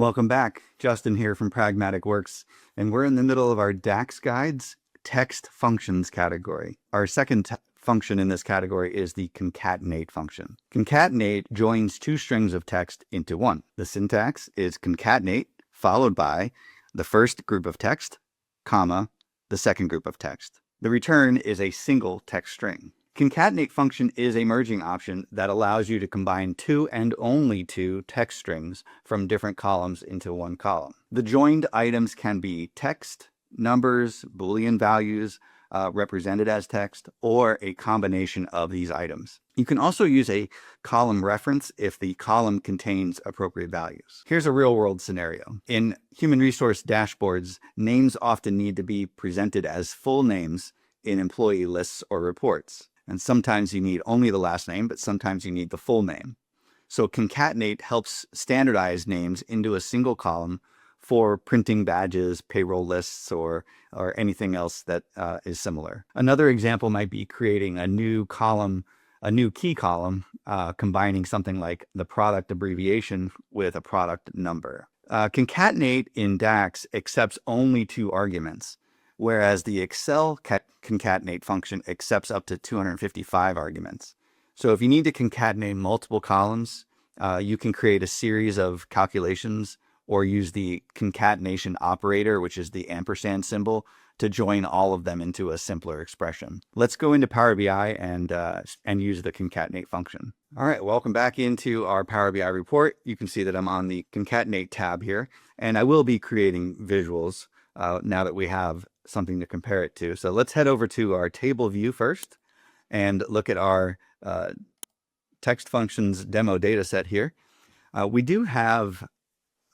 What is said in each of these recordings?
Welcome back. Justin here from Pragmatic Works, and we're in the middle of our DAX guides text functions category. Our second function in this category is the concatenate function. Concatenate joins two strings of text into one. The syntax is concatenate followed by the first group of text, comma, the second group of text. The return is a single text string. Concatenate function is a merging option that allows you to combine two and only two text strings from different columns into one column. The joined items can be text, numbers, Boolean values represented as text, or a combination of these items. You can also use a column reference if the column contains appropriate values. Here's a real-world scenario. In human resource dashboards, names often need to be presented as full names in employee lists or reports. And sometimes you need only the last name, but sometimes you need the full name. So concatenate helps standardize names into a single column for printing badges, payroll lists, or anything else that is similar. Another example might be creating a new column, a new key column, combining something like the product abbreviation with a product number. Concatenate in DAX accepts only two arguments, whereas the Excel concatenate function accepts up to 255 arguments. So if you need to concatenate multiple columns, you can create a series of calculations or use the concatenation operator, which is the ampersand symbol, to join all of them into a simpler expression. Let's go into Power BI and use the concatenate function. All right, welcome back into our Power BI report. You can see that I'm on the concatenate tab here, and I will be creating visuals now that we have something to compare it to. So let's head over to our table view first and look at our text functions demo data set here. We do have,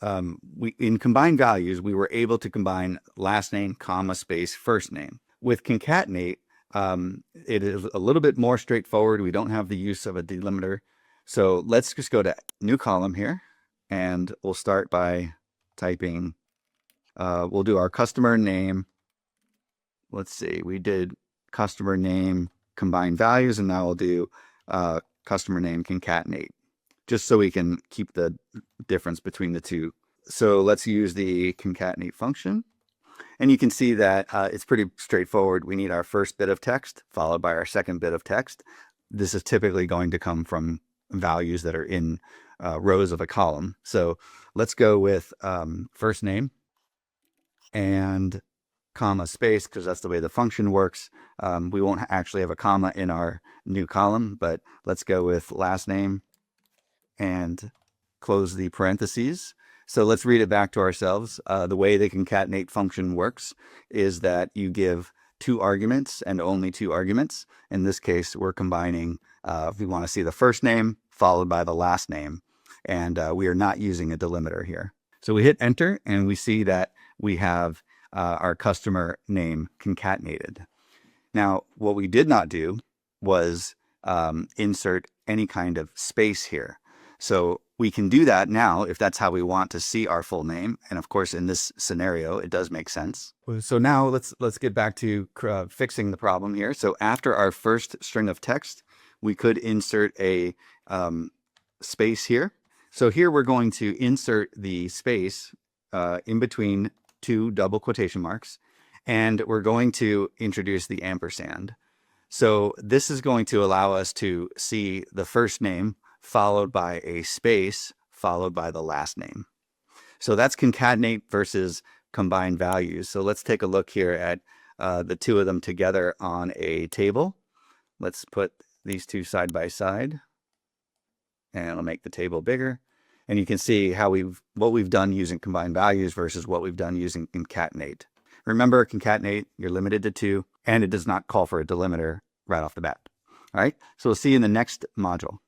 in combined values, we were able to combine last name, comma, space, first name. With concatenate, it is a little bit more straightforward. We don't have the use of a delimiter. So let's just go to new column here, and we'll start by typing, we'll do our customer name. Let's see, we did customer name combined values, and now we'll do customer name concatenate, just so we can keep the difference between the two. So let's use the concatenate function. And you can see that it's pretty straightforward. We need our first bit of text followed by our second bit of text. This is typically going to come from values that are in rows of a column. So let's go with first name and comma space, because that's the way the function works. We won't actually have a comma in our new column, but let's go with last name and close the parentheses. So let's read it back to ourselves. The way the concatenate function works is that you give two arguments and only two arguments. In this case, we're combining, if we want to see the first name followed by the last name, and we are not using a delimiter here. So we hit enter and we see that we have our customer name concatenated. Now, what we did not do was insert any kind of space here. So we can do that now if that's how we want to see our full name. And of course, in this scenario, it does make sense. So now let's get back to fixing the problem here. So after our first string of text, we could insert a space here. So here we're going to insert the space in between two double quotation marks, and we're going to introduce the ampersand. So this is going to allow us to see the first name followed by a space followed by the last name. So that's concatenate versus combined values. So let's take a look here at the two of them together on a table. Let's put these two side by side, and I'll make the table bigger. And you can see how what we've done using combined values versus what we've done using concatenate. Remember, concatenate, you're limited to two, and it does not call for a delimiter right off the bat. All right, so we'll see you in the next module.